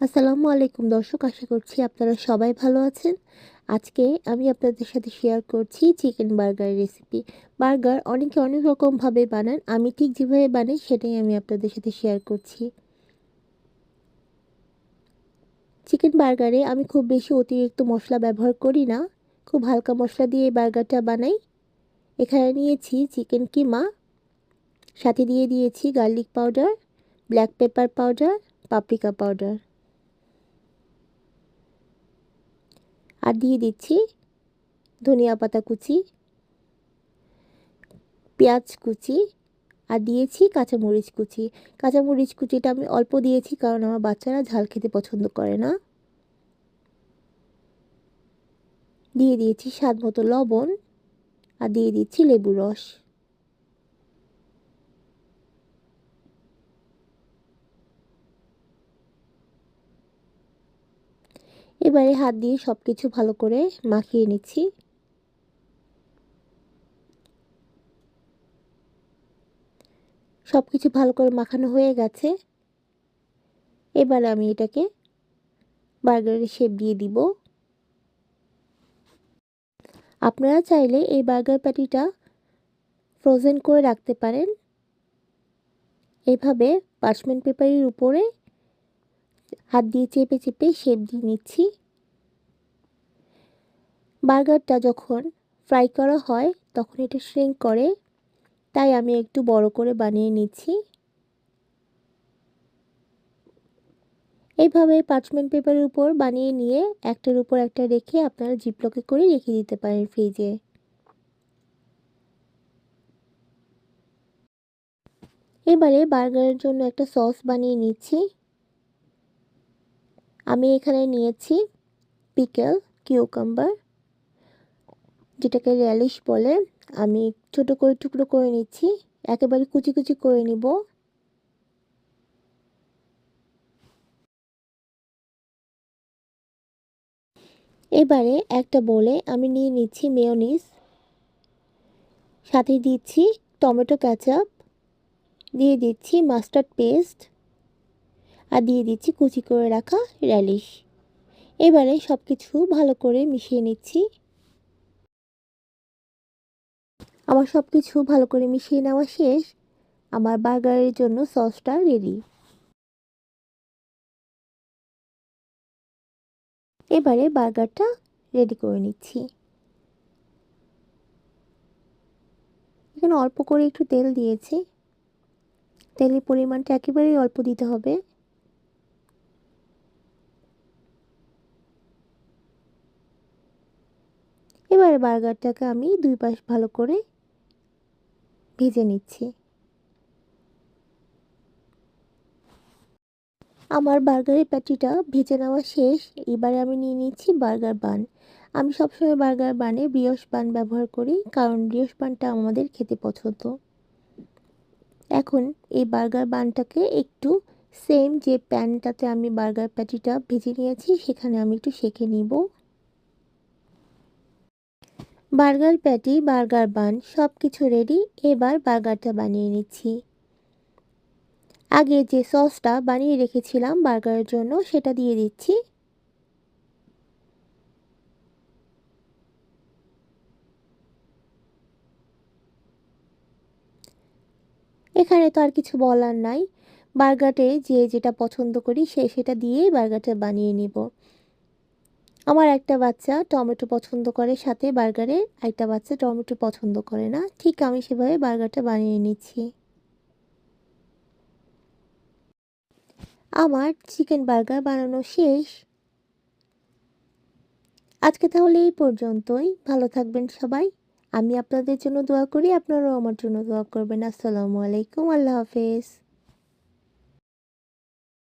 আসসালামু আলাইকুম দর্শক, আশা করছি আপনারা সবাই ভালো আছেন। আজকে আমি আপনাদের সাথে শেয়ার করছি চিকেন বার্গার রেসিপি। বার্গার অনেকে অনেক রকমভাবে বানান, আমি ঠিক যেভাবে বানাই সেটাই আমি আপনাদের সাথে শেয়ার করছি। চিকেন বার্গারে আমি খুব বেশি অতিরিক্ত মশলা ব্যবহার করি না, খুব হালকা মশলা দিয়ে এই বার্গারটা বানাই। এখানে নিয়েছি চিকেন কিমা, সাথে দিয়ে দিয়েছি garlic powder, black pepper powder, paprika powder, আর দিয়ে দিচ্ছি ধনিয়া পাতা কুচি, পেঁয়াজ কুচি, আর দিয়েছি কাঁচামরিচ কুচি। কাঁচামরিচ কুচিটা আমি অল্প দিয়েছি কারণ আমার বাচ্চারা ঝাল খেতে পছন্দ করে না। দিয়ে দিয়েছি স্বাদ মতো লবণ, আর দিয়ে দিচ্ছি লেবুর রস। এবারে হাত দিয়ে সব কিছু ভালো করে মাখিয়ে নিচ্ছি। সব কিছু ভালো করে মাখানো হয়ে গেছে। এবার আমি এটাকে বার্গারের শেপ দিয়ে দিব। আপনারা চাইলে এই বার্গার প্যাটিটা ফ্রোজেন করে রাখতে পারেন। এভাবে পার্চমেন্ট পেপারের উপরে হাত দিয়ে চেপে চেপে শেপ দিয়ে নিচ্ছি। বার্গারটা যখন ফ্রাই করা হয় তখন এটা শ্রিঙ্ক করে, তাই আমি একটু বড় করে বানিয়ে নিচ্ছি। এইভাবে পার্চমেন্ট পেপারের উপর বানিয়ে নিয়ে একটার উপর একটা রেখে আপনারা জিপলকে করে রেখে দিতে পারেন ফ্রিজে। এবারে বার্গারের জন্য একটা সস বানিয়ে নিচ্ছি। আমি এখানে নিয়েছি পিকেল কিউকাম্বার, যেটাকে র্যালিশ বলে। আমি ছোট করে টুকরো করে নিচ্ছি, একেবারে কুচি কুচি করে নিব। এবারে একটা বোলে আমি নিয়ে নিচ্ছি মেয়োনিজ, সাথে দিচ্ছি টমেটো কেচাপ, দিয়ে দিচ্ছি মাস্টার্ড পেস্ট, আর দিয়ে দিচ্ছি কুচি করে রাখা র্যালিশ। এবারে সব কিছু ভালো করে মিশিয়ে নিচ্ছি। আমার সব কিছু ভালো করে মিশিয়ে নেওয়া শেষ। আমার বার্গারের জন্য সসটা রেডি। এবারে বার্গারটা রেডি করে নিচ্ছি। এখানে অল্প করে একটু তেল দিয়েছি, তেলের পরিমাণটা একেবারেই অল্প দিতে হবে। এবারে বার্গারটাকে আমি দুই পাশ ভালো করে ভেজে নিচ্ছি। আমার বার্গারের প্যাটিটা ভেজে নেওয়া শেষ। এবারে আমি নিয়ে নিচ্ছি বার্গার বান। আমি সবসময় বার্গার বানে ব্রিওশ বান ব্যবহার করি কারণ ব্রিওশ বানটা আমাদের খেতে পছন্দ। এখন এই বার্গার বানটাকে একটু সেম যে প্যানটাতে আমি বার্গার প্যাটিটা ভেজে নিয়েছি সেখানে আমি একটু সেঁকে নিব। বার্গার প্যাটি, বার্গার বান সব কিছু রেডি। এবার বার্গারটা বানিয়ে নিচ্ছি। আগে যে সসটা বানিয়ে রেখেছিলাম বার্গারের জন্য সেটা দিয়ে দিচ্ছি। এখানে তো আর কিছু বলার নাই, বার্গারে যে যেটা পছন্দ করি সেটা দিয়েই বার্গারটা বানিয়ে নিব। আমার একটা বাচ্চা টমেটো পছন্দ করে সাথে বার্গারে, একটা বাচ্চা টমেটো পছন্দ করে না, ঠিক আমি সেভাবে বার্গারটা বানিয়ে নিচ্ছি। আমার চিকেন বার্গার বানানো শেষ। আজকে তাহলে এই পর্যন্তই। ভালো থাকবেন সবাই। আমি আপনাদের জন্য দোয়া করি, আপনারাও আমার জন্য দোয়া করবেন। আসসালামু আলাইকুম, আল্লাহ হাফেজ।